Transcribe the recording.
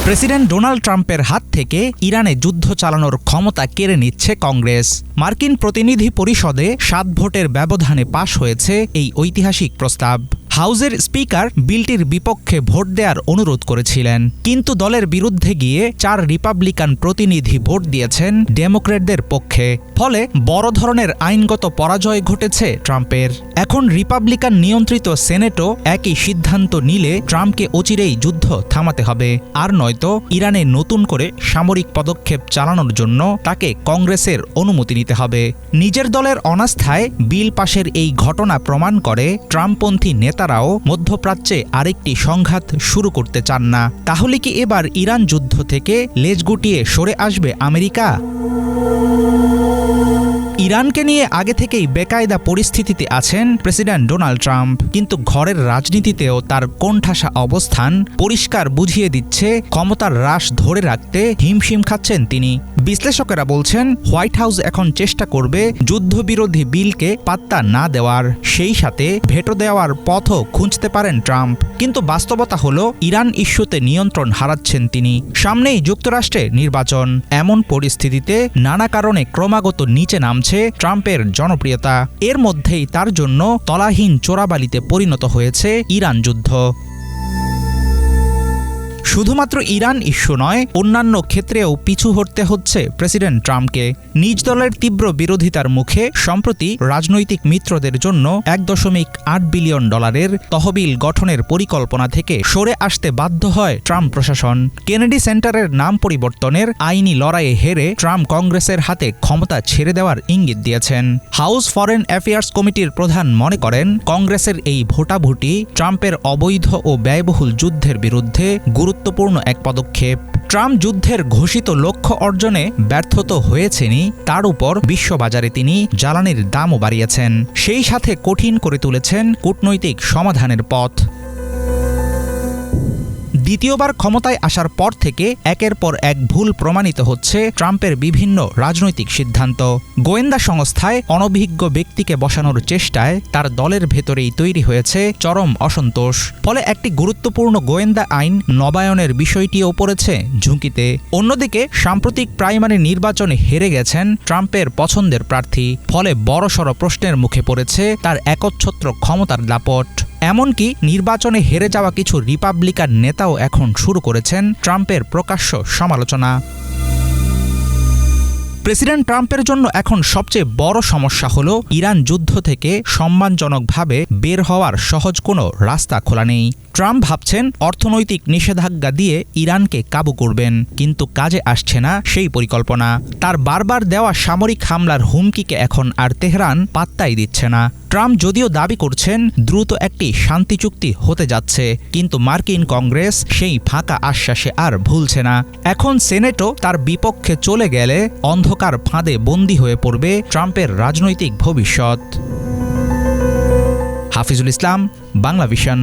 President Donald ট্রাম্পের হাত থেকে ইরানে যুদ্ধ চালানোর ক্ষমতা কেড়ে নিচ্ছে কংগ্রেস। মার্কিন প্রতিনিধি পরিষদে 7 ভোটের ব্যবধানে পাশ হয়েছে এই ঐতিহাসিক প্রস্তাব। হাউজের স্পিকার বিলটির বিপক্ষে ভোট দেওয়ার অনুরোধ করেছিলেন, কিন্তু দলের বিরুদ্ধে গিয়ে 4 রিপাবলিকান প্রতিনিধি ভোট দিয়েছেন ডেমোক্র্যাটদের পক্ষে। ফলে বড় ধরনের আইনগত পরাজয় ঘটেছে ট্রাম্পের। এখন রিপাবলিকান নিয়ন্ত্রিত সেনেটও একই সিদ্ধান্ত নিলে ট্রাম্পকে অচিরেই যুদ্ধ থামাতে হবে, আর নয়তো ইরানে নতুন করে সামরিক পদক্ষেপ চালানোর জন্য তাকে কংগ্রেসের অনুমতি নিতে হবে। নিজের দলের অনাস্থায় বিল পাশের এই ঘটনা প্রমাণ করে ট্রাম্পপন্থী নেতারাও মধ্যপ্রাচ্যে আরেকটি সংঘাত শুরু করতে চান না। তাহলে কি এবার ইরান যুদ্ধ থেকে লেজ গুটিয়ে সরে আসবে আমেরিকা? ইরানকে নিয়ে আগে থেকেই বেকায়দা পরিস্থিতিতে আছেন প্রেসিডেন্ট ডোনাল্ড ট্রাম্প, কিন্তু ঘরের রাজনীতিতেও তার কোণঠাসা অবস্থান পরিষ্কার বুঝিয়ে দিচ্ছে ক্ষমতার হ্রাস ধরে রাখতে হিমশিম খাচ্ছেন তিনি। বিশ্লেষকেরা বলছেন, হোয়াইট হাউস এখন চেষ্টা করবে যুদ্ধবিরোধী বিলকে পাত্তা না দেওয়ার, সেই সাথে ভেটো দেওয়ার পথও খুঁজতে পারেন ট্রাম্প। কিন্তু বাস্তবতা হলো ইরান ইস্যুতে নিয়ন্ত্রণ হারাচ্ছেন তিনি। সামনেই যুক্তরাষ্ট্রে নির্বাচন। এমন পরিস্থিতিতে নানা কারণে ক্রমাগত নিচে নামছে ট্রাম্পের জনপ্রিয়তা। এর মধ্যেই তার জন্য তলাহীন চোরাবালিতে পরিণত হয়েছে ইরান যুদ্ধ। শুধুমাত্র ইরান ইস্যু নয়, অন্যান্য ক্ষেত্রেও পিছু হটতে হচ্ছে প্রেসিডেন্ট ট্রাম্পকে। নিজ দলের তীব্র বিরোধিতার মুখে সম্প্রতি রাজনৈতিক মিত্রদের জন্য $1.8 বিলিয়ন তহবিল গঠনের পরিকল্পনা থেকে সরে আসতে বাধ্য হয় ট্রাম্প প্রশাসন। কেনেডি সেন্টারের নাম পরিবর্তনের আইনি লড়াইয়ে হেরে ট্রাম্প কংগ্রেসের হাতে ক্ষমতা ছেড়ে দেওয়ার ইঙ্গিত দিয়েছেন। হাউস ফরেন অ্যাফেয়ার্স কমিটির প্রধান মনে করেন, কংগ্রেসের এই ভোটাভুটি ট্রাম্পের অবৈধ ও ব্যয়বহুল যুদ্ধের বিরুদ্ধে গুরুত্বপূর্ণ এক পদক্ষেপ। ট্রাম্প যুদ্ধের ঘোষিত লক্ষ্য অর্জনে ব্যর্থ তো হয়েছেনই, তার উপর বিশ্ববাজারে তিনি জ্বালানির দামও বাড়িয়েছেন। সেই সাথে কঠিন করে তুলেছেন কূটনৈতিক সমাধানের পথ। দ্বিতীয়বার ক্ষমতায় আসার পর থেকে একের পর এক ভুল প্রমাণিত হচ্ছে ট্রাম্পের বিভিন্ন রাজনৈতিক সিদ্ধান্ত। গোয়েন্দা সংস্থায় অনভিজ্ঞ ব্যক্তিকে বসানোর চেষ্টায় তার দলের ভেতরেই তৈরি হয়েছে চরম অসন্তোষ। ফলে একটি গুরুত্বপূর্ণ গোয়েন্দা আইন নবায়নের বিষয়টিও পড়েছে ঝুঁকিতে। অন্যদিকে সাম্প্রতিক প্রাইমারি নির্বাচনে হেরে গেছেন ট্রাম্পের পছন্দের প্রার্থী। ফলে বড়সড় প্রশ্নের মুখে পড়েছে তার একচ্ছত্র ক্ষমতার দাপট। এমনকি নির্বাচনে হেরে যাওয়া কিছু রিপাবলিকান নেতাও এখন শুরু করেছেন ট্রাম্পের প্রকাশ্য সমালোচনা। প্রেসিডেন্ট ট্রাম্পের জন্য এখন সবচেয়ে বড় সমস্যা হলো ইরান যুদ্ধ থেকে সম্মানজনকভাবে বের হওয়ার সহজ কোনো রাস্তা খোলা নেই। ট্রাম্প ভাবছেন অর্থনৈতিক নিষেধাজ্ঞা দিয়ে ইরানকে কাবু করবেন, কিন্তু কাজে আসছে না সেই পরিকল্পনা। তার বারবার দেওয়া সামরিক হামলার হুমকিকে এখন আর তেহরান পাত্তাই দিচ্ছে না। ট্রাম্প যদিও দাবি করছেন দ্রুত একটি শান্তি চুক্তি হতে যাচ্ছে, কিন্তু মার্কিন কংগ্রেস সেই ফাঁকা আশ্বাসে আর ভুলছে না। এখন সেনেটও তার বিপক্ষে চলে গেলে অন্ধকার ফাঁদে বন্দী হয়ে পড়বে ট্রাম্পের রাজনৈতিক ভবিষ্যৎ। হাফিজুল ইসলাম, বাংলা ভিশন।